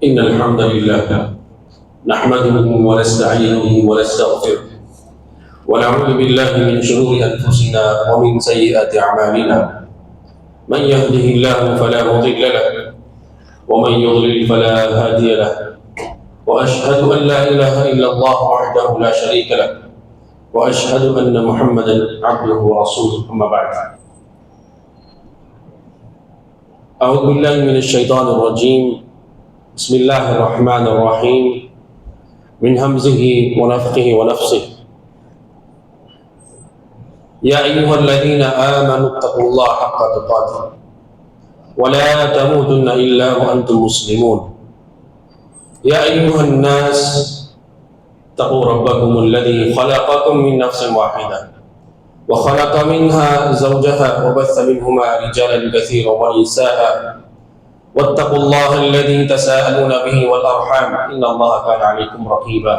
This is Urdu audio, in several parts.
إن الحمد لله نحمده ونستعينه ونستغفره ونعوذ بالله من شرور أنفسنا ومن سيئات أعمالنا. من يهده الله فلا مضل له ومن يضلل فلا هادي له، وأشهد أن لا إله إلا الله وحده لا شريك له، وأشهد أن محمدا عبده ورسوله. أما بعد، أعوذ بالله من الشيطان الرجيم. بسم الله الرحمن الرحيم. من همزه ونفخه ونفسه. يا أيها الذين آمنوا اتقوا الله حق تقاته ولا تموتن إلا وأنتم مسلمون. يا أيها الناس اتقوا ربكم الذي خلقكم من نفس واحدة وخلق منها زوجها وبث منهما رجالا كثيرا ونساء، واتقوا الله الذي تساءلون به والأرحام إن الله كان عليكم رقيبا.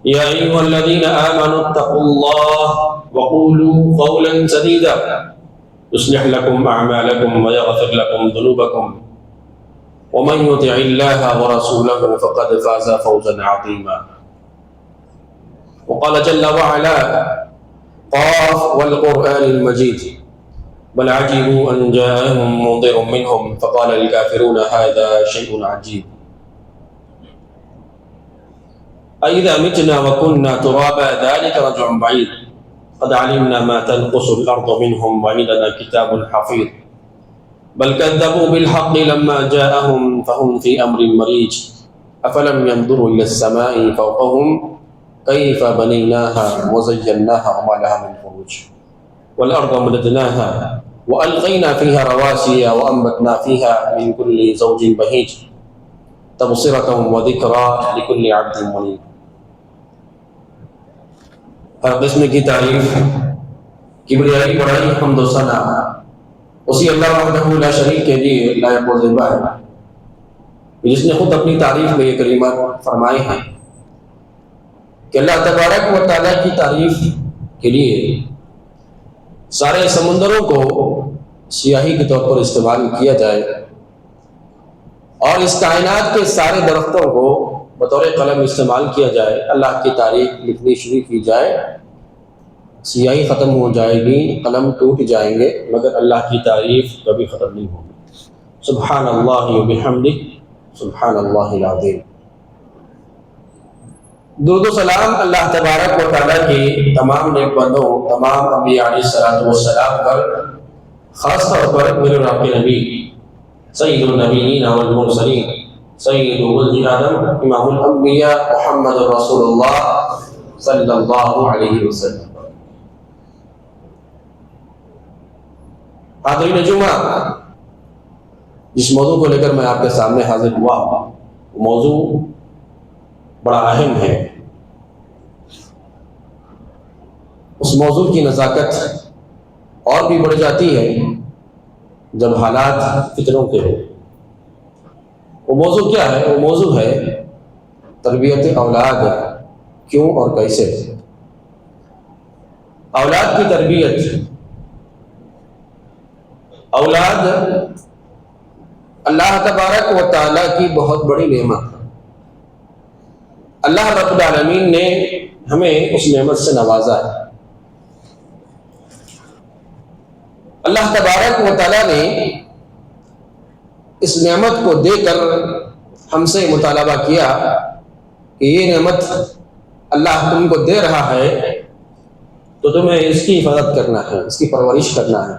يا أيها الذين آمنوا اتقوا الله وقولوا قولا سديدا يصلح لكم أعمالكم ويغفر لكم ذنوبكم، ومن يطع الله ورسوله فقد فاز فوزا عظيما. وقال جل وعلا: قاف والقرآن المجيد بل عجبوا أن جاءهم منذر منهم فقال الكافرون هذا شيء عجيب. أإذا متنا وكنا ترابا ذلك رجع بعيد قد علمنا ما تنقص الأرض منهم وعندنا كتاب حفيظ بل كذبوا بالحق لما جاءهم فهم في أمر مريج أفلم ينظروا إلى السماء فوقهم كيف بنيناها وزيناها وما لها من فروج والأرض مددناها وألقينا فيها رواسي وأنبتنا فيها من كل زوج بهيج تبصرة وذكرى لكل عبد منيب. ہر قسم کی تعریف، کبریائی، بڑائی، حمد و ثنا اسی اللہ وحدہ لا شریک کے لیے لائق و زیبا ہے، جس نے خود اپنی تعریف میں یہ کلمات فرمائے ہیں کہ اللہ تبارک و تعالیٰ کی تعریف کے لیے سارے سمندروں کو سیاہی کے طور پر استعمال کیا جائے اور اس کائنات کے سارے درختوں کو بطور قلم استعمال کیا جائے، اللہ کی تعریف لکھنی شروع کی جائے، سیاہی ختم ہو جائے گی، قلم ٹوٹ جائیں گے، مگر اللہ کی تعریف کبھی ختم نہیں ہوگی. سبحان اللہ و بحمدہ سبحان اللہ العظیم. درود و سلام اللہ تبارک و تعالیٰ کی تمام نیک بندوں، تمام انبیاء علیہ الصلوۃ والسلام پر، خاص طور پر میرے اور آپ کے نبی سید النبیین والمرسلین سید ولد آدم امام الانبیاء محمد رسول اللہ صلی اللہ علیہ وسلم. حاضرین جمعہ، جس موضوع کو لے کر میں آپ کے سامنے حاضر ہوا ہوں، موضوع بڑا اہم ہے. اس موضوع کی نزاکت اور بھی بڑھ جاتی ہے جب حالات فطروں کے ہو. وہ موضوع کیا ہے؟ وہ موضوع ہے تربیت اولاد، کیوں اور کیسے. اولاد کی تربیت. اولاد اللہ تبارک و تعالیٰ کی بہت بڑی نعمت ہے. اللہ رب العالمین نے ہمیں اس نعمت سے نوازا ہے. اللہ تبارک و تعالیٰ نے اس نعمت کو دے کر ہم سے مطالبہ کیا کہ یہ نعمت اللہ تم کو دے رہا ہے تو تمہیں اس کی حفاظت کرنا ہے، اس کی پرورش کرنا ہے،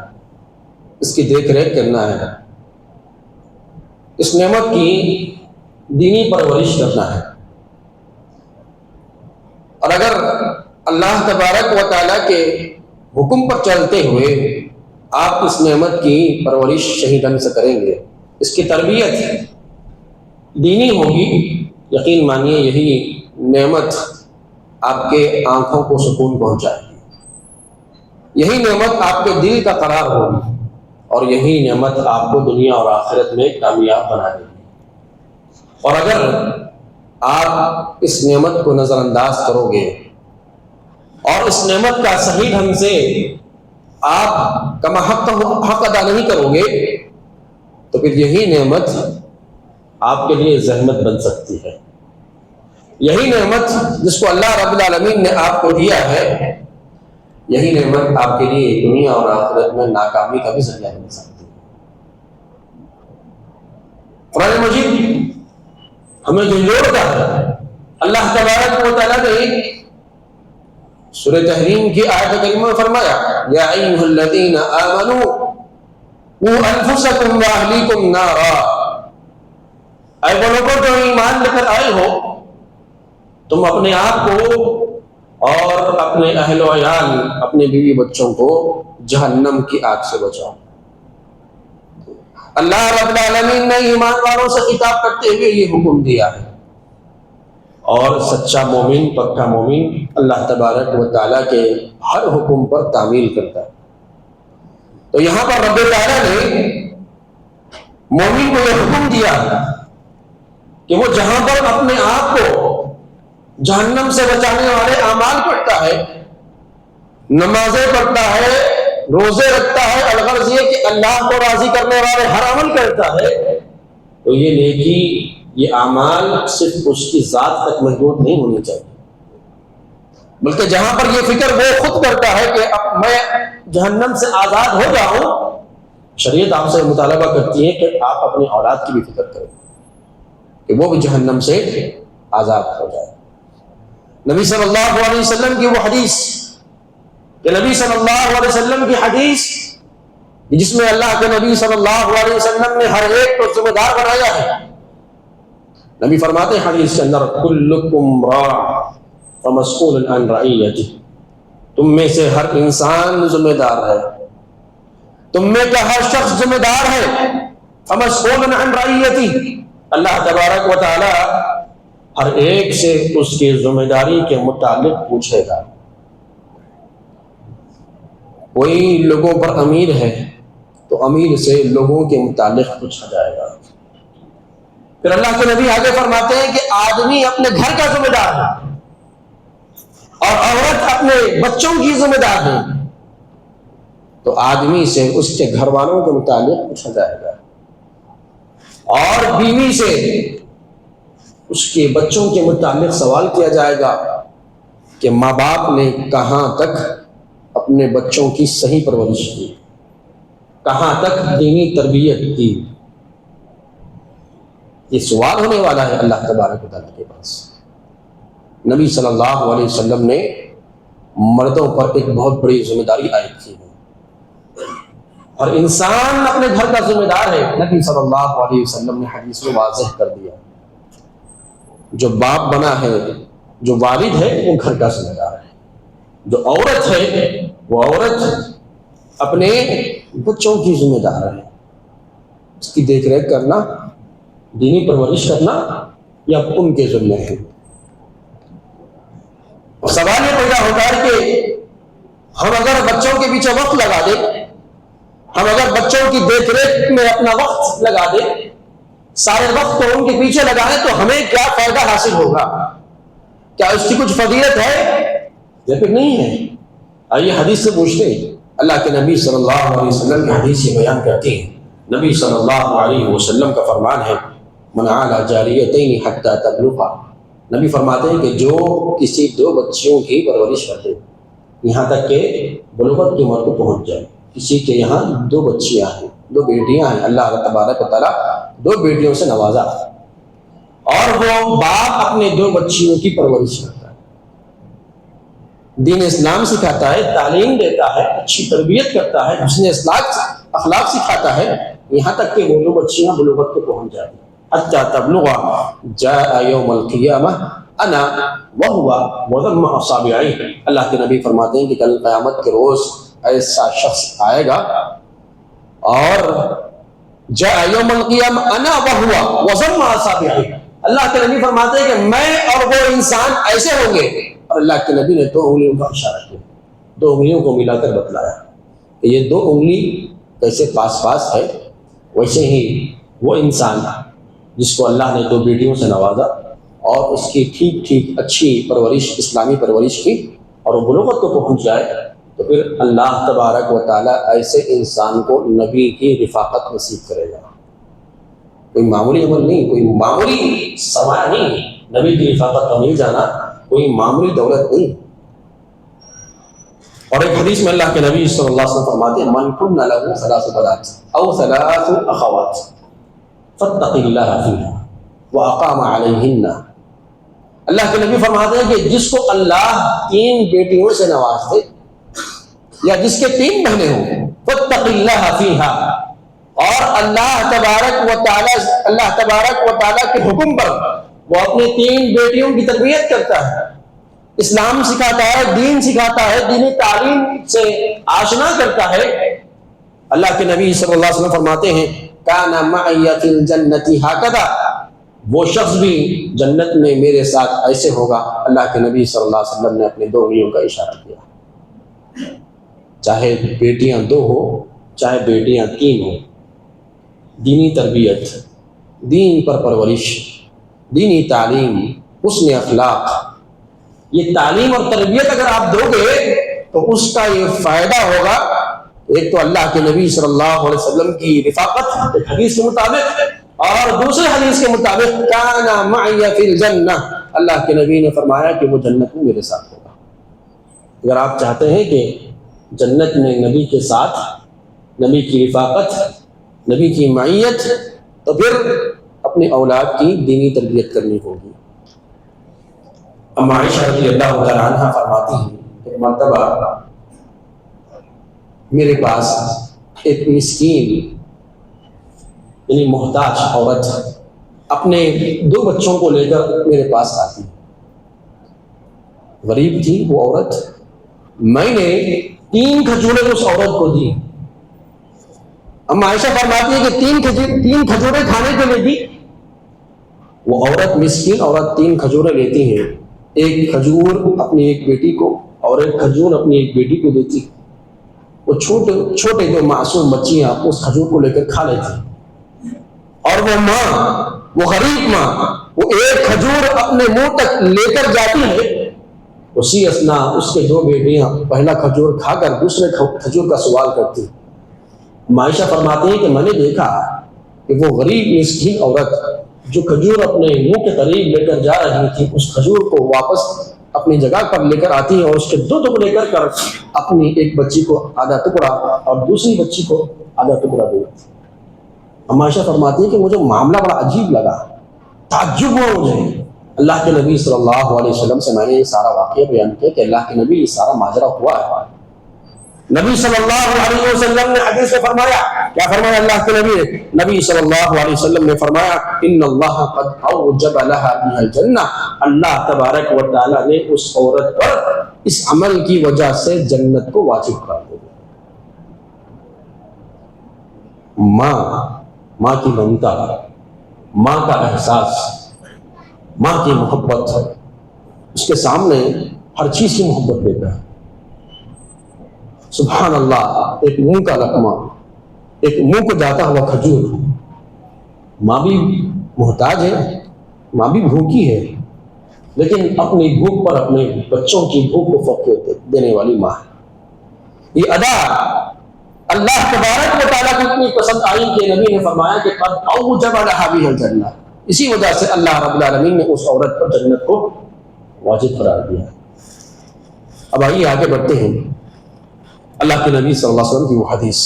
اس کی دیکھ ریکھ کرنا ہے، اس نعمت کی دینی پرورش کرنا ہے. اور اگر اللہ تبارک و تعالیٰ کے حکم پر چلتے ہوئے آپ اس نعمت کی پرورش صحیح ڈھنگ سے کریں گے، اس کی تربیت دینی ہوگی، یقین مانیے یہی نعمت آپ کے آنکھوں کو سکون پہنچائے گی، یہی نعمت آپ کے دل کا قرار ہوگی، اور یہی نعمت آپ کو دنیا اور آخرت میں کامیاب بنا دے گی. اور اگر آپ اس نعمت کو نظر انداز کرو گے اور اس نعمت کا صحیح ڈھنگ سے آپ کما حق ادا نہیں کرو گے تو پھر یہی نعمت آپ کے لیے زحمت بن سکتی ہے۔ یہی نعمت جس کو اللہ رب العالمین نے آپ کو دیا ہے، یہی نعمت آپ کے لیے دنیا اور آخرت میں ناکامی کا بھی ذریعہ بن سکتی ہے۔ قرآن مجید ہمیں جو جوڑتا ہے، اللہ تبارک و تعالیٰ نے سورہ تحریم کی آیت کریمہ میں فرمایا یا ایھا الذین آمنوا قوا انفسکم واہلیکم نارا، اے وہ لوگوں جو ایمان لے کر آئے ہو، تم اپنے آپ کو اور اپنے اہل و عیال، اپنے بیوی بچوں کو جہنم کی آگ سے بچاؤ۔ اللہ رب العالمین نے ایمان والوں سے خطاب کرتے ہوئے یہ حکم دیا ہے، اور سچا مومن، پکا مومن اللہ تبارک و تعالیٰ کے ہر حکم پر تعمیل کرتا ہے۔ تو یہاں پر رب تعالیٰ نے مومن کو یہ حکم دیا کہ وہ جہاں پر اپنے آپ کو جہنم سے بچانے والے اعمال کرتا ہے، نمازیں پڑھتا ہے، روزے رکھتا ہے، الغرض یہ کہ اللہ کو راضی کرنے والے ہر عمل کرتا ہے، تو یہ نیکی، یہ اعمال صرف اس کی ذات تک محدود نہیں ہونی چاہیے، بلکہ جہاں پر یہ فکر وہ خود کرتا ہے کہ اب میں جہنم سے آزاد ہو جاؤں، شریعت آپ سے مطالبہ کرتی ہے کہ آپ اپنی اولاد کی بھی فکر کریں کہ وہ بھی جہنم سے آزاد ہو جائے۔ نبی صلی اللہ علیہ وسلم کی وہ حدیث، کہ نبی صلی اللہ علیہ وسلم کی حدیث جس میں اللہ کے نبی صلی اللہ علیہ وسلم نے ہر ایک کو ذمہ دار بنایا ہے۔ نبی فرماتے ہیں حدیث کے اندر کلکم راع ومسئول عن رعیتہ، تم میں سے ہر انسان ذمہ دار ہے، تم میں کا ہر شخص ذمہ دار ہے، ومسئول عن رعیتہ، اللہ تبارک و تعالی ہر ایک سے اس کی ذمہ داری کے متعلق پوچھے گا۔ کوئی لوگوں پر امیر ہے تو امیر سے لوگوں کے متعلق پوچھا جائے گا۔ پھر اللہ کے نبی آگے فرماتے ہیں کہ آدمی اپنے گھر کا ذمہ دار ہے اور عورت اپنے بچوں کی ذمہ دار ہے، تو آدمی سے اس کے گھر والوں کے متعلق پوچھا جائے گا، اور بیوی سے اس کے بچوں کے متعلق سوال کیا جائے گا کہ ماں باپ نے کہاں تک اپنے بچوں کی صحیح پرورش کی، کہاں تک دینی تربیت کی۔ یہ سوال ہونے والا ہے اللہ تبارک و تعالیٰ کے پاس۔ نبی صلی اللہ علیہ وسلم نے مردوں پر ایک بہت بڑی ذمہ داری عائد کی ہے، اور انسان اپنے گھر کا ذمہ دار ہے۔ نبی صلی اللہ علیہ وسلم نے حدیث میں واضح کر دیا، جو باپ بنا ہے، جو والد ہے، وہ گھر کا ذمہ دار ہے، جو عورت ہے وہ عورت اپنے بچوں کی ذمہ دار ہے، اس کی دیکھ ریکھ کرنا، دینی پرورش کرنا یا ان کے ذمہ ہے۔ اور سوال یہ پیدا ہوتا ہے کہ ہم اگر بچوں کے پیچھے وقت لگا دیں، ہم اگر بچوں کی دیکھ ریکھ میں اپنا وقت لگا دیں، سارے وقت کو ان کے پیچھے لگائیں، تو ہمیں کیا فائدہ حاصل ہوگا؟ کیا اس کی کچھ فضیلت ہے یا پھر نہیں ہے؟ آئیے حدیث سے پوچھتے ہیں۔ اللہ کے نبی صلی اللہ علیہ وسلم کی حدیث یہ بیان کرتے ہیں۔ نبی صلی اللہ علیہ وسلم کا فرمان ہے من عال جاریتین حتی تبلغا، نبی فرماتے ہیں کہ جو کسی دو بچیوں کی پرورش کرتے یہاں تک کہ بلوغت کی عمر کو پہنچ جائے، کسی کے یہاں دو بچیاں ہیں، دو بیٹیاں ہیں، اللہ تبارک و تعالیٰ دو بیٹیوں سے نوازا، اور وہ باپ اپنے دو بچیوں کی پرورش کرتا ہے، دین اسلام سکھاتا ہے، تعلیم دیتا ہے، اچھی تربیت کرتا ہے، حسن اخلاق سکھاتا ہے، یہاں تک کہ وہ دو بچیاں بلوغت کو پہنچ جاتی ہیں۔ حتی تبلغ جاء یوم القیامہ انا وہو وضم اصابعی، اللہ کے نبی فرماتے ہیں کہ کل قیامت کے روز ایسا شخص آئے گا، اور جاء یوم القیامہ انا وہو وضم اصابعی، اللہ کے نبی فرماتے ہیں کہ میں اور وہ انسان ایسے ہوں گے، اور اللہ کے نبی نے دو انگلیوں کا اشارہ کیا، دو انگلیوں کو ملا کر بتلایا کہ یہ دو انگلی کیسے پاس پاس ہے، ویسے ہی وہ انسان جس کو اللہ نے دو بیٹیوں سے نوازا اور اس کی ٹھیک ٹھیک اچھی پرورش، اسلامی پرورش کی، اور وہ بلوغت کو پہنچ جائے، تو پھر اللہ تبارک و تعالیٰ ایسے انسان کو نبی کی رفاقت نصیب کرے گا۔ کوئی معمولی عمل نہیں، کوئی معمولی سرمایہ نہیں، نبی کی رفاقت کو مل جانا کوئی معمولی دولت نہیں۔ اور ایک حدیث میں اللہ کے نبی صلی اللہ علیہ وسلم فرماتے ہیں من کن له ثلاث بنات او ثلاث اخوات فاتق اللہ فیہا واقام علیہن۔ اللہ کے نبی فرماتے ہیں کہ جس کو اللہ 3 بیٹیوں سے نواز دے یا جس کے 3 بہنیں ہوں، فاتق اللہ فیہا، اور اللہ تبارک و تعالیٰ کے حکم پر وہ اپنی 3 بیٹیوں کی تربیت کرتا ہے، اسلام سکھاتا ہے، دین سکھاتا ہے، دینی تعلیم سے آشنا کرتا ہے۔ اللہ کے نبی صلی اللہ علیہ وسلم فرماتے ہیں کان معی فی الجنۃ ھکذا، وہ شخص بھی جنت میں میرے ساتھ ایسے ہوگا۔ اللہ کے نبی صلی اللہ علیہ وسلم نے اپنے 2 انگلیوں کا اشارہ کیا، چاہے بیٹیاں 2 ہو چاہے بیٹیاں 3 ہوں، دینی تربیت، دین پر پرورش، دینی تعلیم، حسن اخلاق، یہ تعلیم اور تربیت اگر آپ دو گے تو اس کا یہ فائدہ ہوگا، ایک تو اللہ کے نبی صلی اللہ علیہ وسلم کی رفاقت ایک حدیث کے مطابق، اور دوسرے حدیث کے مطابق کان معی فی الجنہ، اللہ کے نبی نے فرمایا کہ وہ جنت میں میرے ساتھ ہوگا۔ اگر آپ چاہتے ہیں کہ جنت میں نبی کے ساتھ، نبی کی رفاقت، نبی کی معیت، تو پھر اپنی اولاد کی دینی تربیت کرنی ہوگی۔ ام عائشہ رضی اللہ تعالیٰ عنہ فرماتی ہیں ایک مرتبہ میرے پاس ایک مسکین یعنی محتاج عورت اپنے 2 بچوں کو لے کر میرے پاس آتی، غریب تھی وہ عورت، میں نے 3 کھجوریں اس عورت کو دی۔ ام عائشہ فرماتی ہے کہ 3 کھجوریں کھانے کے لیے دی، وہ عورت مسکین عورت 3 کھجوریں لیتی ہے، ایک کھجور اپنی ایک بیٹی کو اور ایک کھجور اپنی ایک بیٹی کو دیتی، وہ چھوٹے جو معصوم بچیاں اس کھجور کو لے کر کھا لیتی، اور وہ ماں، وہ غریب ماں، وہ ایک کھجور اپنے منہ تک لے کر جاتی ہے، اسی اثنا اس کے 2 بیٹیاں پہلا کھجور کھا کر دوسرے کھجور کا سوال کرتی۔ عائشہ فرماتی ہیں کہ میں نے دیکھا کہ وہ غریب مسکین عورت جو کھجور اپنے منہ کے قریب لے کر جا رہی تھی، اس کھجور کو واپس اپنی جگہ پر لے کر آتی ہے اور اس کے 2 ٹکڑے کر اپنی ایک بچی کو آدھا ٹکڑا اور دوسری بچی کو آدھا ٹکڑا دے دیتی۔ عائشہ فرماتی ہے کہ مجھے معاملہ بڑا عجیب لگا، تعجب ہوا مجھے۔ اللہ کے نبی صلی اللہ علیہ وسلم سے میں نے یہ سارا واقعہ بیان کیا کہ اللہ کے نبی یہ سارا ماجرا ہوا ہے۔ نبی صلی اللہ علیہ وسلم نے حدیث میں فرمایا، کیا فرمایا اللہ کے نبی نے؟ نبی صلی اللہ علیہ وسلم نے فرمایا ان اللہ قد اوجب لها بها الجنہ، اللہ تبارک و تعالی نے اس عورت پر اس عمل کی وجہ سے جنت کو واجب کر دیا۔ ماں کی ممتا، ماں کا احساس، ماں کی محبت، اس کے سامنے ہر چیز کی محبت دیتا ہے۔ سبحان اللہ، ایک منہ کا لقمہ، ایک منہ کو جاتا ہوا کھجور، ماں بھی محتاج ہے، ماں بھی بھوکی ہے، لیکن اپنی بھوک پر اپنے بچوں کی بھوک کو فوقیت دینے والی ماں ہے۔ یہ ادا اللہ تبارک و تعالیٰ کو اتنی پسند آئی کہ نبی نے فرمایا کہ قد اوجب لها بها الجنہ، اسی وجہ سے اللہ رب العالمین نے اس عورت پر جنت کو واجب قرار دیا۔ اب آئیے آگے بڑھتے ہیں۔ اللہ کے نبی صلی اللہ علیہ وسلم کی وہ حدیث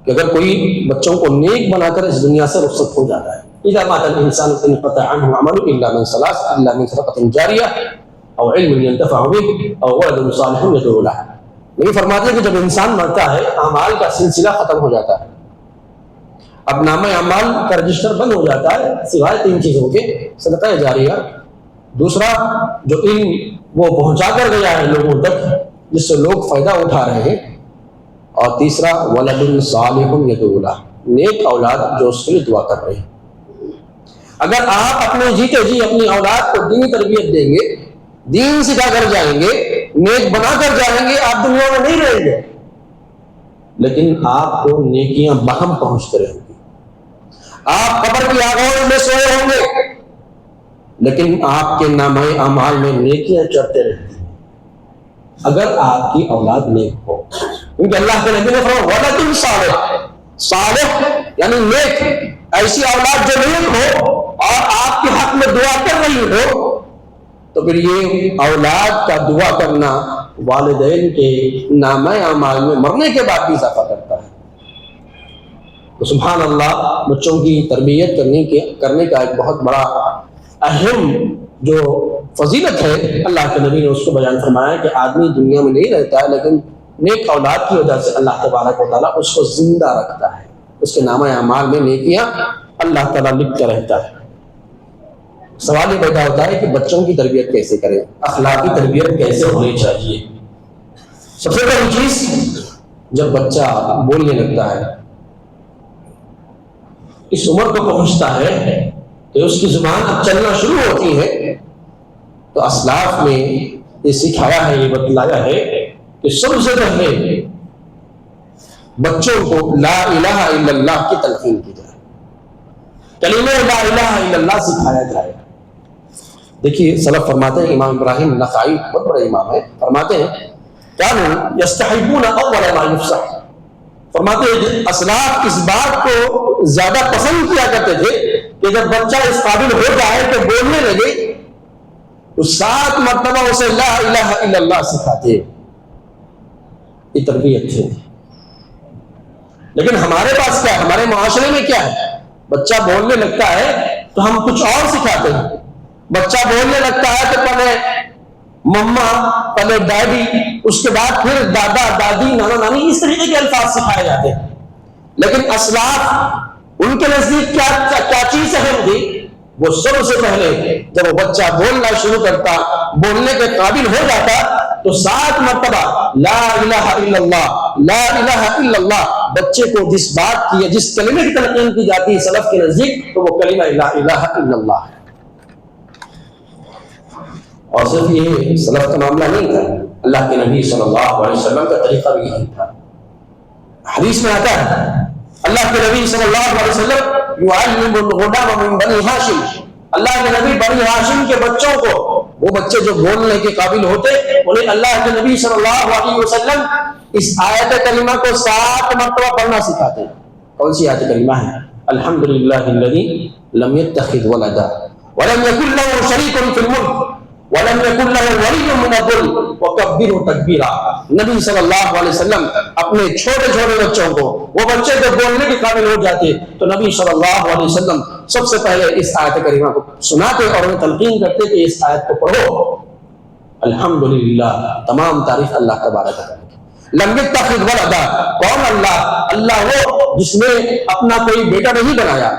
کہ اگر کوئی بچوں کو نیک بنا کر اس دنیا سے رخصت ہو جاتا ہے، اذا مات الانسان انقطع عنه عمله الا من ثلاث، الا من صدقة جاریہ او علم ينتفع به او ولد صالح يدعو له۔ نبی فرماتے ہیں کہ جب انسان مرتا ہے اعمال کا سلسلہ ختم ہو جاتا ہے، اب نامہ اعمال کا رجسٹر بند ہو جاتا ہے سوائے 3 چیزوں کے، صدقہ جاریہ، دوسرا جو علم وہ پہنچا کر گیا ہے لوگوں تک جس سے لوگ فائدہ اٹھا رہے ہیں، اور تیسرا ولد صالح یدعو لہ، نیک اولاد جو اس کے لیے دعا کر رہے ہیں۔ اگر آپ اپنے جیتے جی اپنی اولاد کو دینی تربیت دیں گے، دین سکھا کر جائیں گے، نیک بنا کر جائیں گے، آپ دنیا میں نہیں رہیں گے، لیکن آپ کو نیکیاں بہم پہنچتے رہیں گی، آپ قبر کی آغوش میں سوئے ہوں گے، لیکن آپ کے نامہ اعمال میں نیکیاں چڑھتے رہیں گی اگر آپ کی اولاد نیک ہو۔ کیونکہ اللہ کے نبی نے فرمایا ولد صالح، صالح یعنی نیک، ایسی اولاد جو نیک ہو اور آپ کے حق میں دعا کر رہی ہو، تو پھر یہ اولاد کا دعا کرنا والدین کے نامہ اعمال میں مرنے کے بعد بھی اضافہ کرتا ہے۔ تو سبحان اللہ، بچوں کی تربیت کرنے کا ایک بہت بڑا اہم جو فضیلت ہے، اللہ کے نبی نے اس کو بیان فرمایا کہ آدمی دنیا میں نہیں رہتا ہے، لیکن نیک اولاد کی وجہ سے اللہ تبارک و تعالیٰ اس کو زندہ رکھتا ہے، اس کے نامہ اعمال میں نیکیاں اللہ تعالیٰ لکھتا رہتا ہے۔ سوال یہ پیدا ہوتا ہے کہ بچوں کی تربیت کیسے کریں، اخلاقی تربیت کیسے ہونی چاہیے؟ سب سے پہلی چیز، جب بچہ بولنے لگتا ہے، اس عمر کو پہنچتا ہے کہ اس کی زبان اب چلنا شروع ہوتی ہے، تو اسلاف میں یہ سکھایا ہے، یہ بتلایا ہے کہ سب سے پہلے بچوں کو لا الہ الا اللہ کی تلقین کی جائے، کلمہ لا الہ الا اللہ سکھایا جائے۔ دیکھیے سلف فرماتے ہیں، امام ابراہیم نخعی بہت بڑے امام ہیں، فرماتے ہیں کانوا یستحبون اول ما یفصح، فرماتے ہیں اسلاف اس بات کو زیادہ پسند کیا کرتے تھے کہ جب بچہ اس قابل ہو جائے کہ بولنے لگے تو 7 مرتبہ اسے لا الہ الا اللہ سکھاتے۔ یہ تربیت ہے۔ لیکن ہمارے پاس کیا ہے، ہمارے معاشرے میں کیا ہے، بچہ بولنے لگتا ہے تو ہم کچھ اور سکھاتے ہیں۔ بچہ بولنے لگتا ہے تو پہلے مما، پہلے ڈیڈی، اس کے بعد پھر دادا دادی نانا نانی، اس طریقے کے الفاظ سکھائے جاتے ہیں۔ لیکن اسلاف ان کے نزدیک کیا چیز اہم تھی؟ وہ سب سے پہلے جب وہ بچہ بولنا شروع کرتا، بولنے کے قابل ہو جاتا، تو 7 مرتبہ لا الہ الا اللہ، لا الہ الا اللہ، بچے کو جس بات کی، جس کلمے کی تلقین کی جاتی ہے سلف کے نزدیک، تو وہ کلمہ لا الہ الا اللہ ہے۔ اور صرف یہ سلف کا معاملہ نہیں تھا، اللہ کے نبی صلی اللہ علیہ وسلم کا طریقہ بھی یہی تھا۔ حدیث میں آتا ہے اللہ کے نبی صلی اللہ علیہ وسلم یعلم الغلام من بنی ہاشم، اللہ کے نبی بنی ہاشم کے بچوں کو، وہ بچے جو بولنے کے قابل ہوتے، انہیں اللہ کے نبی صلی اللہ علیہ وسلم اس آیت کریمہ کو 7 مرتبہ پڑھنا سکھاتے ہیں۔ کون سی آیت کریمہ ہے؟ الحمدللہ الذی لم یتخذ ولدا ولم یکن له شریک فی الملک وَلَمْ يَكُنْ لَهُ وَلِيٌّ مِّنَ الذُّلِّ وَكَبِّرْهُ تَكْبِيرًا۔ نبی صلی اللہ علیہ وسلم اپنے چھوٹے چھوٹے بچوں کو، وہ بچے جو بولنے کے قابل ہو جاتے تو نبی صلی اللہ علیہ وسلم سب سے پہلے اس آیت کریمہ کو سناتے اور انہیں تلقین کرتے کہ اس آیت کو پڑھو۔ الحمدللہ، تمام تعریف اللہ تبارک و تعالیٰ۔ لم یتخذ ولدا، کون اللہ؟ اللہ وہ جس نے اپنا کوئی بیٹا نہیں بنایا۔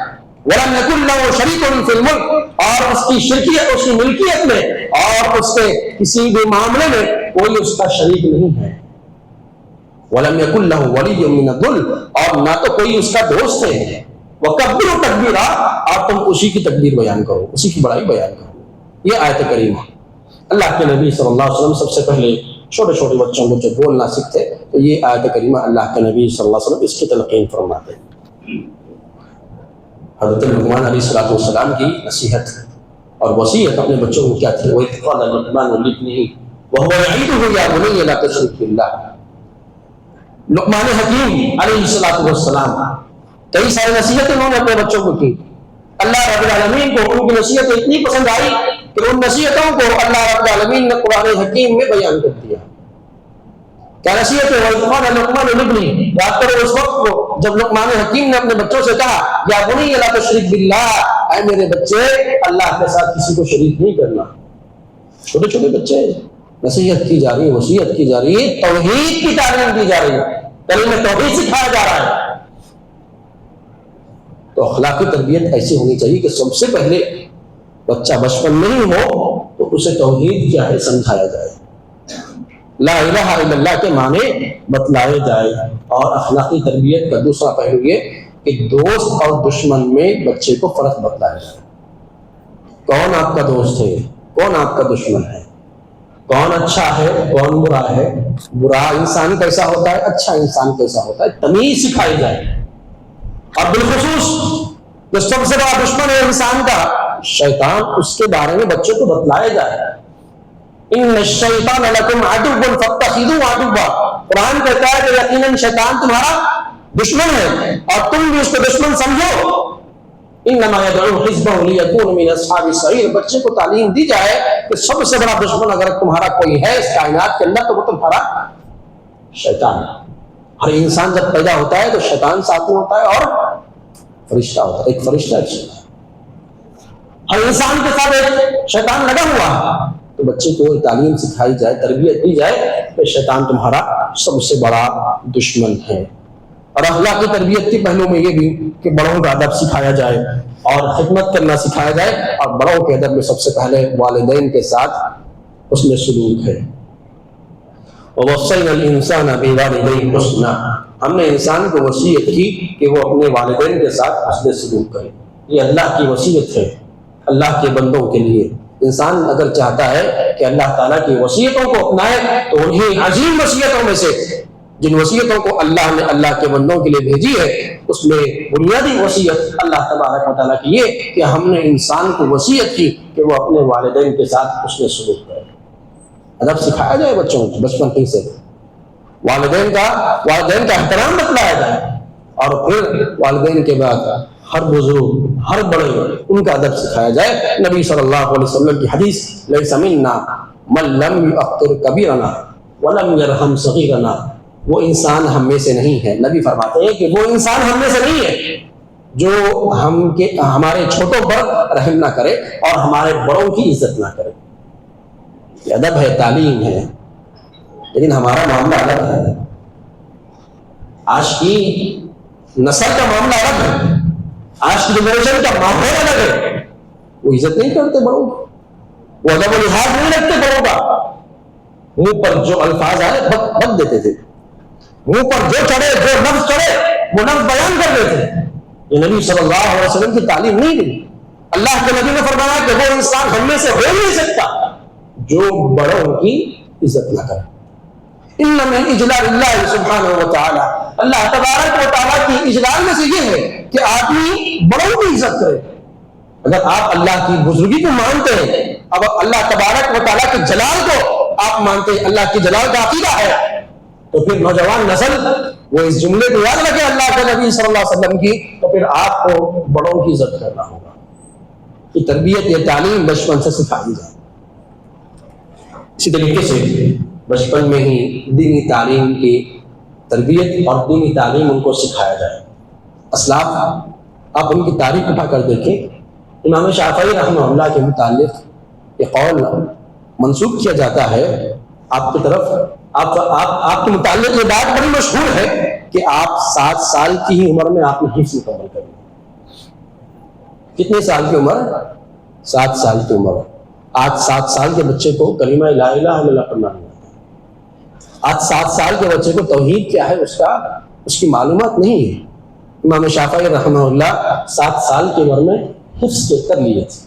وَلَمْ يَكُنْ لَهُ شَرِيكٌ فِي الْمُلْكِ، اور اس کی شرکیت، اس کی ملکیت میں اور اس کے کسی بھی معاملے میں کوئی اس کا شریک نہیں ہے۔ وَلَمْ يَكُنْ لَهُ وَلِيٌّ مِّنَ الذُّلِّ، اور نہ تو کوئی اس کا دوست ہے۔ وَكَبِّرْهُ تَكْبِيرًا، اور تم اسی کی تکبیر بیان کرو، اسی کی بڑائی بیان کرو۔ یہ آیت کریمہ اللہ کے نبی صلی اللہ علیہ وسلم سب سے پہلے چھوٹے چھوٹے بچوں کو جو بولنا سیکھتے، تو یہ آیت کریمہ اللہ کے نبی صلی اللہ علیہ وسلم اس کی تلقین فرماتے۔ حضرت لقمان علیہ السلام کی نصیحت اور وصیت اپنے بچوں کو کیا تھی؟ وَإِذْ قَالَ لُقْمَانُ لِابْنِهِ وَهُوَ يَعِظُهُ يَا بُنَيَّ لَا تُشْرِكْ بِاللَّهِ۔ لقمان حکیم علیہ السلام کئی ساری نصیحتیں انہوں نے اپنے بچوں کو کی۔ اللہ رب العالمین کو ان کی نصیحتیں اتنی پسند آئی کہ ان نصیحتوں کو اللہ رب العالمین نے قرآن حکیم میں بیان کر دیا۔ کیا نصیحت ہے؟ وَإِذْ قَالَ لُقْمَانُ لِابْنِهِ، یاد کرو اس وقت کو جب لقمان حکیم نے اپنے بچوں سے کہا یا بنی لا تشرک باللہ، اے میرے بچے اللہ کے ساتھ کسی کو شریک نہیں کرنا۔ چھوٹے چھوٹے بچے، نصیحت کی جا رہی ہے، وصیت کی جا رہی ہے، توحید کی تعلیم دی جا رہی ہے، کلمہ توحید سکھایا جا رہا ہے۔ تو اخلاقی تربیت ایسی ہونی چاہیے کہ سب سے پہلے بچہ بچپن میں ہی ہو تو اسے توحید کیا ہے سمجھایا جائے، لا الہ الا اللہ کے معنی بتلائے جائے۔ اور اخلاقی تربیت کا دوسرا پہلو یہ کہ دوست اور دشمن میں بچے کو فرق بتلایا جائے۔ کون آپ کا دوست ہے، کون آپ کا دشمن ہے، کون اچھا ہے، کون برا ہے، برا انسان کیسا ہوتا ہے، اچھا انسان کیسا ہوتا ہے، تمیز سکھائی جائے۔ اور بالخصوص جو سب سے بڑا دشمن ہے انسان کا، شیطان، اس کے بارے میں بچوں کو بتلایا جائے۔ ان الشیطان لکم عدو فاتخذوه عدوا، قرآن کہتا ہے کہ یقیناً شیطان تمہارا دشمن ہے اور تم بھی اس کو دشمن سمجھو۔ انما يدعو حزبه ليكون من اصحاب السعير. بچے کو تعلیم دی جائے کہ سب سے بڑا دشمن اگر تمہارا کوئی ہے اس کائنات کے اندر تو وہ تمہارا شیطان ہے. ہر انسان جب پیدا ہوتا ہے تو شیطان ساتھ میں ہوتا ہے اور فرشتہ ہوتا ہے. ایک فرشتہ ہر انسان کے ساتھ ایک شیطان لگا ہوا ہے. تو بچے کو تعلیم سکھائی جائے, تربیت دی جائے کہ شیطان تمہارا سب سے بڑا دشمن ہے. اور اخلاقی تربیت کے پہلو میں یہ بھی کہ بڑوں کا ادب سکھایا جائے اور خدمت کرنا سکھایا جائے. اور بڑوں کے ادب میں سب سے پہلے والدین کے ساتھ حسن سلوک ہے. وَوَصَّيْنَا الْإِنسَانَ بِوَالِدَيْهِ حُسْنًا. ہم نے انسان کو وصیت کی کہ وہ اپنے والدین کے ساتھ حسن سلوک کرے. یہ اللہ کی وصیت ہے اللہ کے بندوں کے لیے. انسان اگر چاہتا ہے کہ اللہ تعالیٰ کی وصیتوں کو اپنائے تو انہیں عظیم وصیتوں میں سے جن وصیتوں کو اللہ نے اللہ کے بندوں کے لیے بھیجی ہے اس میں بنیادی وصیت اللہ تبارک و تعالیٰ کی یہ کہ ہم نے انسان کو وصیت کی کہ وہ اپنے والدین کے ساتھ حسن سلوک کرے. ادب سکھایا جائے بچوں کو بچپن ہی سے. والدین کا احترام بتلایا جائے اور پھر والدین کے بعد ہر بزرگ ہر بڑے ان کا ادب سکھایا جائے. نبی صلی اللہ علیہ وسلم کی حدیث لیس منا من لم یؤقر کبیرنا ولم یرحم صغیرنا. وہ انسان ہم میں سے نہیں ہے. نبی فرماتے ہیں کہ وہ انسان ہم میں سے نہیں ہے جو ہمارے چھوٹوں پر رحم نہ کرے اور ہمارے بڑوں کی عزت نہ کرے. یہ ادب ہے, تعلیم ہے. لیکن ہمارا معاملہ الگ ہے. آج کی نسل کا معاملہ الگ ہے. آج کی جنریشن کا ماحول الگ ہے. وہ عزت نہیں کرتے بڑوں کی, وہ ادب و لحاظ نہیں رکھتے بڑوں کا. منہ پر جو الفاظ آئے بک دیتے تھے, منہ پر جو چڑھے جو لفظ چڑھے وہ لفظ بیان کر دیتے. یہ نبی صلی اللہ علیہ وسلم کی تعلیم نہیں دی. اللہ کے نبی نے فرمایا کہ وہ انسان ہم میں سے ہو نہیں سکتا جو بڑوں کی عزت نہ کرے. ان من اجلال اللہ سبحانہ و تعالی, اللہ تبارک و تعالیٰ کی اجلال میں سے یہ ہے کہ آدمی بڑوں کی عزت کرے. اگر آپ اللہ کی بزرگی کو مانتے ہیں, اب اللہ تبارک و تعالیٰ کے جلال کو آپ مانتے ہیں, اللہ کی جلال کا عقیدہ ہے, تو پھر نوجوان نسل وہ اس جملے کو یاد رکھے اللہ کے نبی صلی اللہ علیہ وسلم کی, تو پھر آپ کو بڑوں کی عزت کرنا ہوگا. یہ تربیت یہ تعلیم بچپن سے سکھائی جائے. اسی طریقے سے بچپن میں ہی دینی تعلیم کی تربیت اور دینی تعلیم ان کو سکھایا جائے. اسلاف آپ ان کی تاریخ اٹھا کر دیکھیں. امام شافعی رحمہ اللہ کے متعلق یہ قول منسوب کیا جاتا ہے آپ کی طرف. آپ کے متعلق یہ بات بڑی مشہور ہے کہ آپ 7 سال کی ہی عمر میں آپ نے حفظ مکمل کر لی. کتنے سال کی عمر؟ 7 سال کی عمر. آج 7 سال کے بچے کو کلمہ لا الہ الا اللہ پڑھنا نہیں آتا. آج 7 سال کے بچے کو توحید کیا ہے اس کی معلومات نہیں ہے. امام شافعی رحمہ اللہ 7 سال کی عمر میں حفظ کر لیے تھے.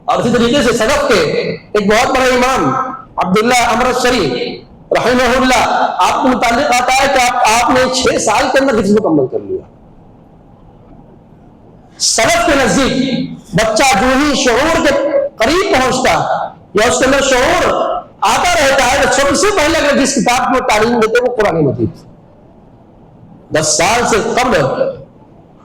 اور اسی طریقے سے سلف کے ایک بہت بڑے امام عبداللہ امرشری رحمہ اللہ آپ کے متعلق آتا ہے کہ آپ نے 6 سال کے اندر حفظ مکمل کر لیا. سلف کے نزدیک بچہ جو ہی شعور کے قریب پہنچتا یا اس کے اندر شعور آتا رہتا ہے تو سب سے پہلے اگر جس کتاب میں تعلیم دیتے وہ قرآن مجید. 10 سال سے قبل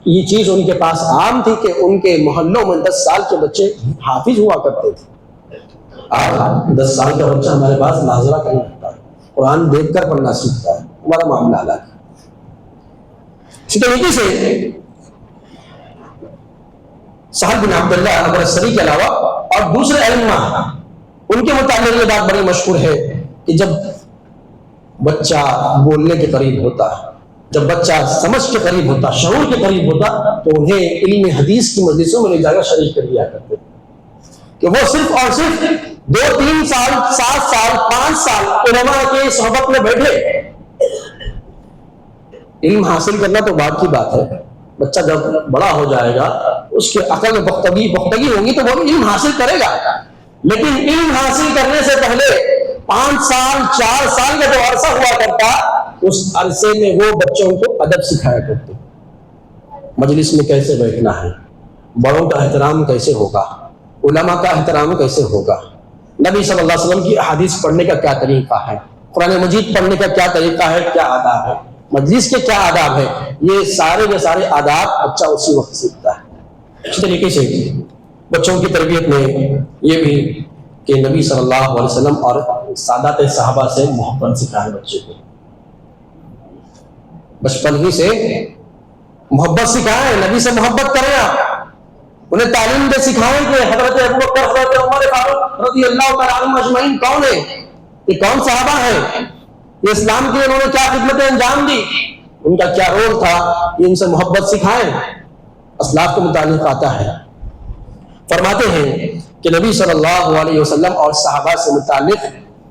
یہ چیز ان کے پاس عام تھی کہ ان کے محلوں میں 10 سال کے بچے حافظ ہوا کرتے تھے. آج 10 سال کا بچہ ہمارے پاس ناظرہ کرنا ہوتا ہے, قرآن دیکھ کر پڑھنا سیکھتا ہے. ہمارا معاملہ الگ ہے. اسی طریقے سے سہل بن عبداللہ امرشری کے علاوہ اور دوسرے ائمہ ان کے متعلق یہ بات بڑی مشہور ہے کہ جب بچہ بولنے کے قریب ہوتا ہے, جب بچہ سمجھ کے قریب ہوتا, شعور کے قریب ہوتا, تو انہیں علم حدیث کی مجلسوں میں لے جا کر شریک کر دیا کرتے کہ وہ صرف اور صرف 2-3 سال 7 سال 5 سال علماء کے صحبت میں بیٹھے. علم حاصل کرنا تو بعد کی بات ہے. بچہ جب بڑا ہو جائے گا اس کے عقل میں پختگی ہوگی تو وہ علم حاصل کرے گا. لیکن علم حاصل کرنے سے پہلے 5 سال 4 سال کا جو عرصہ ہوا کرتا, اس عرصے میں وہ بچوں کو ادب سکھایا کرتے. مجلس میں کیسے بیٹھنا ہے, بڑوں کا احترام کیسے ہوگا, علماء کا احترام کیسے ہوگا, نبی صلی اللہ علیہ وسلم کی احادیث پڑھنے کا کیا طریقہ ہے, قرآن مجید پڑھنے کا کیا طریقہ ہے, کیا آداب ہے, مجلس کے کیا آداب ہے. یہ سارے کے سارے آداب بچہ اسی وقت سیکھتا ہے. اس طریقے سے بچوں کی تربیت میں یہ بھی کہ نبی صلی اللہ علیہ وسلم اور سادات صحابہ سے محبت سکھائے بچے کو، بچپن ہی سے محبت سکھائیں، نبی سے محبت کریں، آپ انہیں تعلیم دے سکھائیں کہ حضرت ابوبکر، حضرت عمر فاروق رضی اللہ تعالیٰ عنہم اجمعین کون ہے، یہ کون صحابہ ہیں، یہ اسلام کے لیے انہوں نے کیا خدمتیں انجام دی، ان کا کیا رول تھا، یہ ان سے محبت سکھائیں۔ اسلاف کے متعلق آتا ہے، فرماتے ہیں کہ نبی صلی اللہ علیہ وسلم اور صحابہ سے متعلق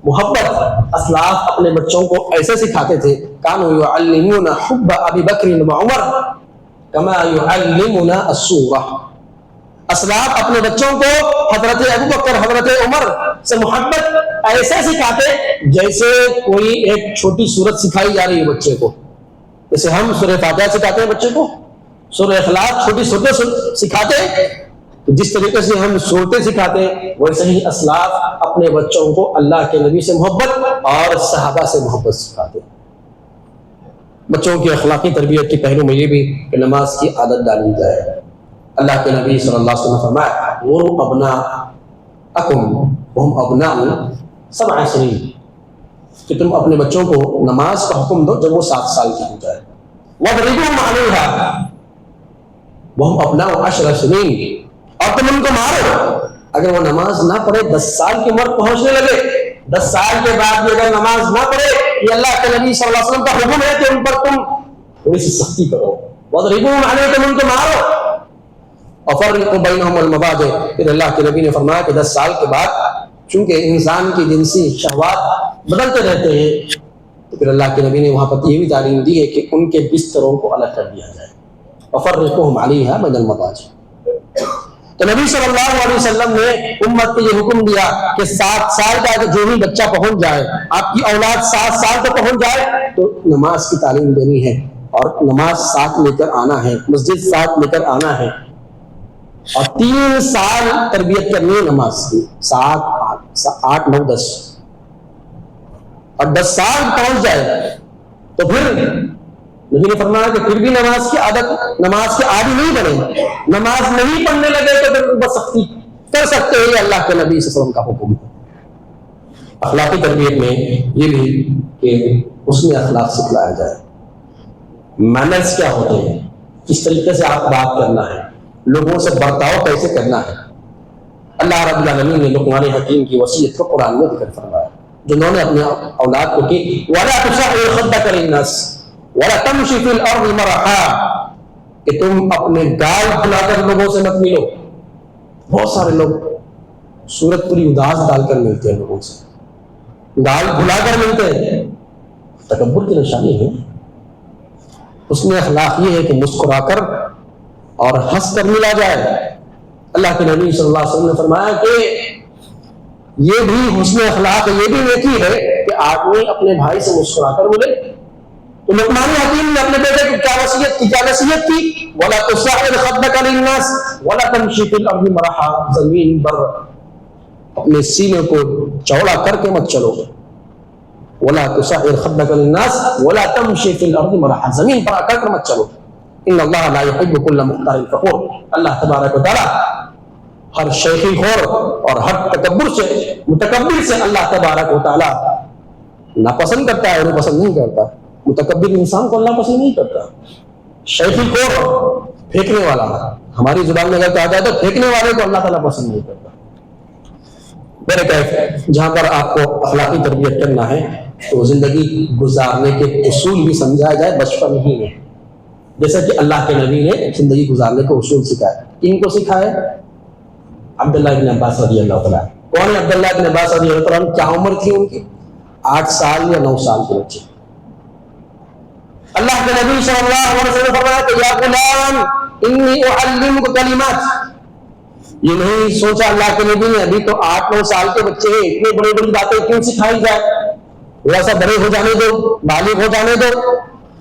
محبت اسلاف اپنے بچوں کو ایسے سکھاتے تھے، کانوا یعلمون حب ابی بکر و عمر کما یعلمون السورہ۔ اسلاف اپنے بچوں کو حضرت ابوبکر، حضرت عمر سے محبت ایسے سکھاتے جیسے کوئی ایک چھوٹی سورت سکھائی جا رہی ہے بچے کو، جیسے ہم سورہ فاتحہ سکھاتے ہیں بچے کو، سورہ اخلاص چھوٹی سورتیں سکھاتے ہیں، جس طریقے سے ہم صورتیں سکھاتے ہیں ویسے ہی اسلاف اپنے بچوں کو اللہ کے نبی سے محبت اور صحابہ سے محبت سکھاتے ہیں۔ بچوں کی اخلاقی تربیت کے پہلو میں یہ بھی کہ نماز کی عادت ڈالی جائے۔ اللہ کے نبی صلی اللہ علیہ وسلم نے فرمایا وہ ابناءکم وہم ابناء 7 سنین، کہ تم اپنے بچوں کو نماز کا حکم دو جب وہ 7 سال کی ہو جائے، وَاضْرِبُوهُمْ عَلَيْهَا وَهُمْ أَبْنَاءُ 10 سنین، اور تم ان کو مارو اگر وہ نماز نہ پڑھے 10 سال کی عمر پہنچنے لگے، 10 سال کے بعد بھی اگر نماز نہ پڑھے، یہ اللہ کے نبی صلی اللہ علیہ وسلم کا حکم ہے کہ ان پر تم تھوڑی سی سختی کرو، وَاضْرِبُوهُمْ عَلَيْهَا، تم ان کو مارو، وَفَرِّقُوا بَيْنَهُمُ الْمَضَاجِعَ۔ پھر اللہ کے نبی نے فرمایا کہ 10 سال کے بعد چونکہ انسان کی جنسی شہوات بدلتے رہتے ہیں، تو پھر اللہ کے نبی نے وہاں پر یہ بھی تعلیم دی ہے کہ ان کے بستروں کو الگ کر دیا جائے، وَفَرِّقُوهُمْ عَلَيْهَا بَيْنَ الْمَضَاجِعِ۔ تو نبی صلی اللہ علیہ وسلم نے امت کو یہ حکم دیا کہ 7 سال کا جو ہی بچہ پہنچ جائے، آپ کی اولاد 7 سال تک پہنچ جائے تو نماز کی تعلیم دینی ہے، اور نماز ساتھ لے کر آنا ہے، مسجد ساتھ لے کر آنا ہے، اور 3 سال تربیت کرنی ہے نماز کی، 7 8 9 10، اور 10 سال پہنچ جائے تو پھر نبی نے فرمایا کہ پھر بھی نماز کی عادت، نماز کے عادی نہیں بنے، نماز نہیں پڑھنے لگے تو پھر بس سختی کر سکتے ہیں، یہ اللہ کے نبی صلی اللہ علیہ وسلم کا حکم ہے۔ اخلاقی تربیت میں یہ بھی کہ حسن اخلاق سکھلایا جائے، مینرز کیا ہوتے ہیں، کس طریقے سے آپ بات کرنا ہے، لوگوں سے برتاؤ کیسے کرنا ہے۔ اللہ رب العالمین نے لقمان حکیم کی وصیت کو قرآن میں ذکر فرمایا، جنہوں نے اپنے اولاد کو کی وَلَا تُصَعِّرْ خَدَّكَ لِلنَّاسِ وَلَا تَمْشِ فِي الْأَرْضِ مَرَحًا، کہ تم اپنے گال پھلا کر لوگوں سے مت ملو۔ بہت سارے لوگ صورت پوری اداس ڈال کر ملتے ہیں، لوگوں سے گال بھلا کر ملتے ہیں، تکبر کی نشانی ہے۔ حسن اخلاق یہ ہے کہ مسکرا کر اور ہنس کر ملا جائے۔ اللہ کے نبی صلی اللہ علیہ وسلم نے فرمایا کہ یہ بھی حسن اخلاق ہے، یہ بھی نیکی ہے کہ آدمی اپنے بھائی سے مسکرا کر ملے۔ تو لقمان حکیم نے اپنے بیٹے کو کیا نصیحت کی وَلَا تُصَعِّرْ خَدَّكَ لِلنَّاسِ وَلَا تَمْشِ فِي الْأَرْضِ مَرَحًا، زمین پر اپنے سینے کو چوڑا کر کے مت چلو، وَلَا تُصَعِّرْ خَدَّكَ لِلنَّاسِ وَلَا تَمْشِ فِي الْأَرْضِ مَرَحًا، زمین پر کر مت چلو، ان اللہ لا يحب كل مختال فخور۔ اللہ تبارک و تعالی ہر شیخی خور اور ہر متکبر سے اللہ تبارک و تعالی ناپسند کرتا ہے، انہیں پسند نہیں کرتا۔ متکبر انسان کو اللہ پسند نہیں کرتا۔ شیخی خور پھینکنے والا، ہماری زبان میں اگر کہا جائے تو پھینکنے والے کو اللہ تعالیٰ پسند نہیں کرتا۔ میرے کیف جہاں پر آپ کو اخلاقی تربیت کرنا ہے تو زندگی گزارنے کے اصول بھی سمجھایا جائے بچپن ہی میں، جیسا کہ اللہ کے نبی نے زندگی گزارنے کے اصول سکھائے۔ کن کو سکھائے؟ عبداللہ بن عباس رضی اللہ تعالیٰ۔ کون ہے عبداللہ بن عباس رضی اللہ تعالیٰ؟ کیا عمر تھی ان کی؟ 8 سال یا 9 سال کے بچے۔ اللہ کے نبی صلی اللہ علیہ وسلم نے فرمایا کہ یا غلام انی اعلمک کلمات۔ یہ نہیں سوچا اللہ کے نبی نے ابھی تو 8 9 سال کے بچے ہیں، اتنی بڑی بڑی باتیں کیوں سکھائی جائے، تھوڑا سا بڑے ہو جانے دو، بالغ ہو جانے دو،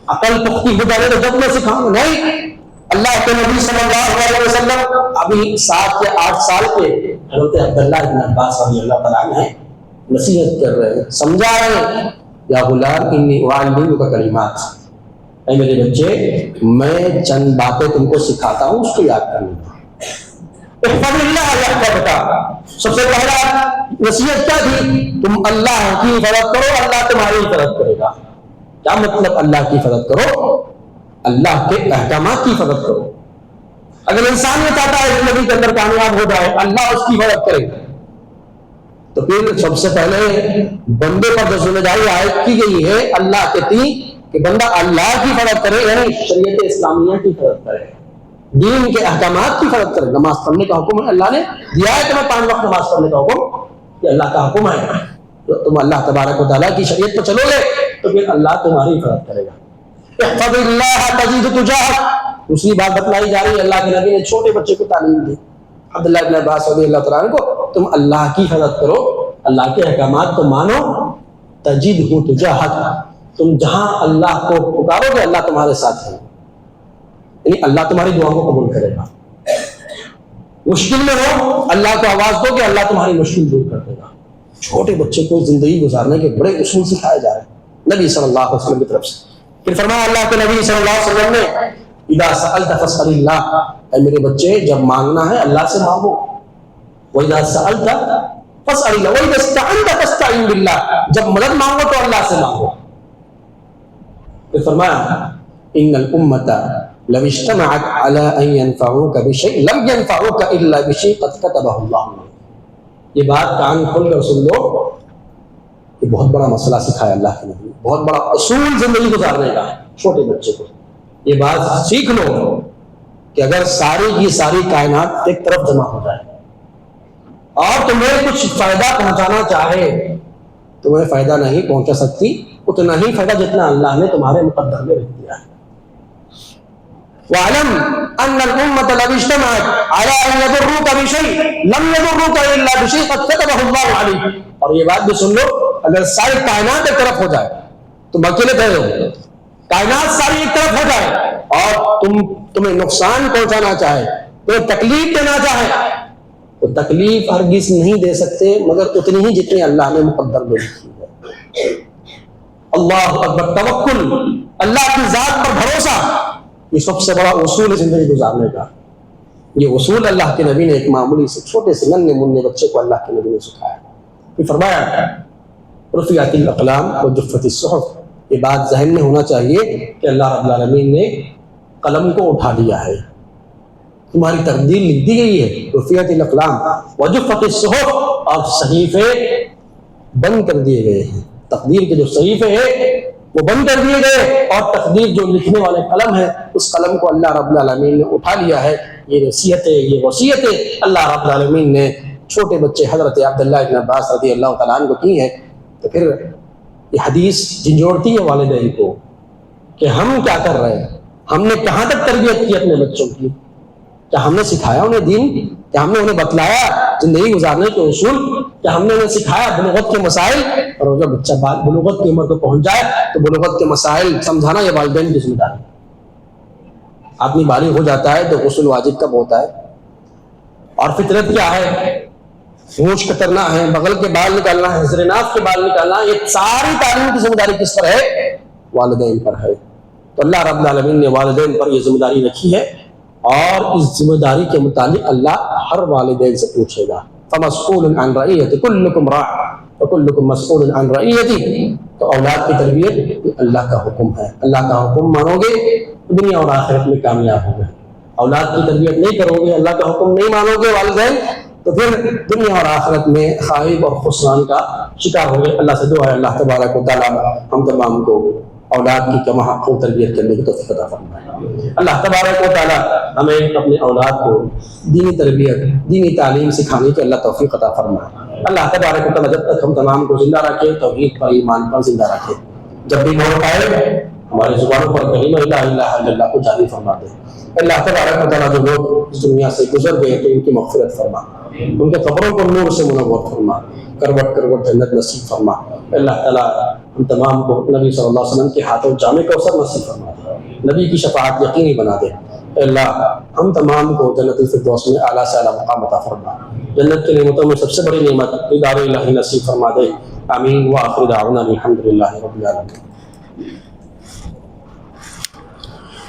عقل پختی ہو جانے دو، جب میں سکھاؤں۔ نہیں، اللہ کے نبی صلی اللہ علیہ وسلم ابھی 7 یا 8 سال کے حضرت عبداللہ بن عباس رضی اللہ تعالیٰ عنہ نصیحت کر رہے ہیں، سمجھا رہے ہیں، یا غلام انی اعلمک کلمات، اے میرے بچے میں چند باتیں تم کو سکھاتا ہوں، اس کو یاد کر لینا۔ احفظ اللہ یحفظک، سب سے پہلا نصیحت کیا تھی؟ تم اللہ کی حفاظت کرو، اللہ تمہاری حفاظت کرے گا۔ کیا مطلب اللہ کی حفاظت کرو؟ اللہ کے احکامات کی حفاظت کرو۔ اگر انسان یہ چاہتا ہے زندگی کے اندر کامیاب ہو جائے، اللہ اس کی حفاظت کرے، تو پھر سب سے پہلے بندے پر جو ذمہ داری عائد کی گئی ہے اللہ کے تئیں کہ بندہ اللہ کی حفاظت کرے، یعنی شریعت اسلامیہ کی حفاظت کرے، دین کے احکامات کی حفاظت کرے۔ نماز پڑھنے کا حکم ہے، اللہ نے دیا ہے تمہیں 5 وقت نماز پڑھنے کا حکم، یہ اللہ کا حکم ہے۔ تو تم اللہ تبارک و تعالیٰ کی شریعت پر چلو گے تو پھر اللہ تمہاری حفاظت کرے گا۔ احفظ اللہ تجد تجاہک، دوسری بات بتلائی جا رہی ہے، اللہ کے نبی نے چھوٹے بچے کو تعلیم دی، عبداللہ بن عباس رضی اللہ تعالیٰ عنہ کو، تم اللہ کی حفاظت کرو، اللہ کے احکامات کو مانو، تجدہ تجاہک، تم جہاں اللہ کو پکارو گے اللہ تمہارے ساتھ ہے، یعنی اللہ تمہاری دعا کو قبول کرے گا۔ مشکل میں ہو اللہ کو آواز دو کہ اللہ تمہاری مشکل دور کر دے گا۔ چھوٹے بچے کو زندگی گزارنے کے بڑے اصول سکھائے جا رہے ہیں نبی صلی اللہ علیہ وسلم کی طرف سے۔ پھر فرمایا اللہ کے نبی صلی اللہ علیہ وسلم نے، اذا سألت فاسأل اللہ، اے میرے بچے جب مانگنا ہے اللہ سے مانگو، وَإِذَا سَأَلْتَ فاسأل اللہ، وَإِذَا اسْتَعَنْتَ فاستعن باللہ، جب مدد مانگو تو اللہ سے مانگو۔ پھر فرمایا ان الامۃ لو اجتمعت علی ان ينفعوک بشیء لم ينفعوک الا بشیء قد کتبہ اللہ۔ یہ بات کان کھول کر سن لو، یہ بہت بڑا مسئلہ سکھایا اللہ کے نبی، بہت بڑا اصول زندگی گزارنے کا ہے چھوٹے بچے کو۔ یہ بات سیکھ لو کہ اگر ساری کی ساری کائنات ایک طرف جمع ہو جائے اور تمہیں کچھ فائدہ پہنچانا چاہے، تمہیں فائدہ نہیں پہنچا سکتی اتنا ہی فائدہ جتنا اللہ نے تمہارے مقدر میں رکھ دیا ہے۔ وَعَلَمْ أَنَّ الْأُمَّةَ لَوْ اجْتَمَعَتْ عَلَىٰ أَن يَضُرُّوكَ بِشَيْءٍ لَمْ يَضُرُّوكَ إِلَّا بِشَيْءٍ قَدْ كَتَبَهُ اللَّهُ عَلَيْكَ۔ اور یہ بات بھی سن لو، اگر ساری کائنات ایک طرف ہو جائے، تم اکیلے کہہ رہے ہو، کائنات ساری ایک طرف ہو جائے اور تمہیں نقصان پہنچانا چاہے، تمہیں تکلیف دینا چاہے، تو تکلیف ہرگز نہیں دے سکتے مگر اتنی ہی جتنی اللہ نے مقدر میں لکھی ہے۔ اللہ اکبر، توکل، اللہ کی ذات پر بھروسہ، یہ سب سے بڑا اصول ہے زندگی گزارنے کا۔ یہ اصول اللہ کے نبی نے ایک معمولی سے چھوٹے سے ننھے منھے بچے کو اللہ کے نبی نے سکھایا۔ پھر فرمایا رفعت الاقلام وجفت الصحف، یہ بات ذہن میں ہونا چاہیے کہ اللہ رب العالمین نے قلم کو اٹھا لیا ہے، تمہاری تقدیر لکھ دی گئی ہے۔ رفعت الاقلام وجفت الصحف، اور صحیفے بند کر دیے گئے ہیں، تقدیر کے جو صحیفے ہیں وہ بند کر دیے گئے، اور تقدیر جو لکھنے والے قلم ہے اس قلم کو اللہ رب العالمین نے اٹھا لیا ہے۔ یہ نصیحتیں، یہ وصیتیں اللہ رب العالمین نے چھوٹے بچے حضرت عبداللہ بن عباس رضی اللہ تعالیٰ عنہ کو کی ہے۔ تو پھر یہ حدیث جھنجھوڑتی ہے والدین کو کہ ہم کیا کر رہے ہیں، ہم نے کہاں تک تربیت کی اپنے بچوں کی، کیا ہم نے سکھایا انہیں دین، کیا ہم نے انہیں بتلایا زندگی گزارنے کے اصول، کیا ہم نے انہیں سکھایا بلوغت کے مسائل؟ اور جب بچہ بلوغت کی عمر کو پہنچ جائے تو بلوغت کے مسائل سمجھانا یہ والدین کی ذمہ داری ہے۔ آدمی بالغ ہو جاتا ہے تو غسل واجب کب ہوتا ہے، اور فطرت کیا ہے، مونچھ کترنا ہے، بغل کے بال نکالنا ہے، زرناف کے بال نکالنا ہے، یہ ساری تعلیم کی ذمہ داری کس پر ہے؟ والدین پر ہے۔ تو اللہ رب العالمین نے والدین پر یہ ذمہ داری رکھی ہے، اور اس ذمہ داری کے متعلق اللہ ہر والدین سے پوچھے گا۔ فَمَسْئُولٌ عَنْ رَعِيَّتِهِ كُلُّكُمْ رَاعٍ وَكُلُّكُمْ مَسْئُولٌ عَنْ رَعِيَّتِهِ۔ تو اولاد کی تربیت یہ اللہ کا حکم ہے، اللہ کا حکم مانو گے دنیا اور آخرت میں کامیاب ہو گے، اولاد کی تربیت نہیں کرو گے، اللہ کا حکم نہیں مانو گے والدین، تو پھر دنیا اور آخرت میں خائب اور خسران کا شکار ہو گئے۔ اللہ سے دعا ہے اللہ تبارک و تعالیٰ ہم تمام کو اولاد کی کما حق تربیت کرنے کی توفیق عطا فرمائے۔ اللہ تبارک و تعالیٰ ہمیں اپنے اولاد کو دینی تربیت، دینی تعلیم سکھانے کی اللہ توفیق عطا فرمائے۔ اللہ تبارک و تعالیٰ جب تک ہم تمام کو زندہ رکھے، توحید پر، ایمان پر زندہ رکھے، جب بھی موت آئے ہماری زبانوں پر کلمہ لا الہ الا اللہ کو جاری فرما دے۔ اللہ تبارک و تعالیٰ جو لوگ اس دنیا سے گزر گئے تو ان کی مغفرت فرما، ان کے قبروں کو نور سے منور فرما، کروٹ کروٹ جنت نصیب فرما۔ اللہ تعالیٰ ہم تمام کو نبی صلی اللہ علیہ وسلم کے ہاتھوں جامع کوثر نصیب فرما دے، نبی کی شفاعت یقینی بنا دے۔ اللہ ہم تمام کو جنت الفردوس میں اعلیٰ سے اعلیٰ مقام عطا فرما، جنت کی نعمتوں میں سب سے بڑی نعمت دیدار الہی نصیب فرما دے۔ آمین۔ وآخر دعوانا الحمد للہ رب العالمین۔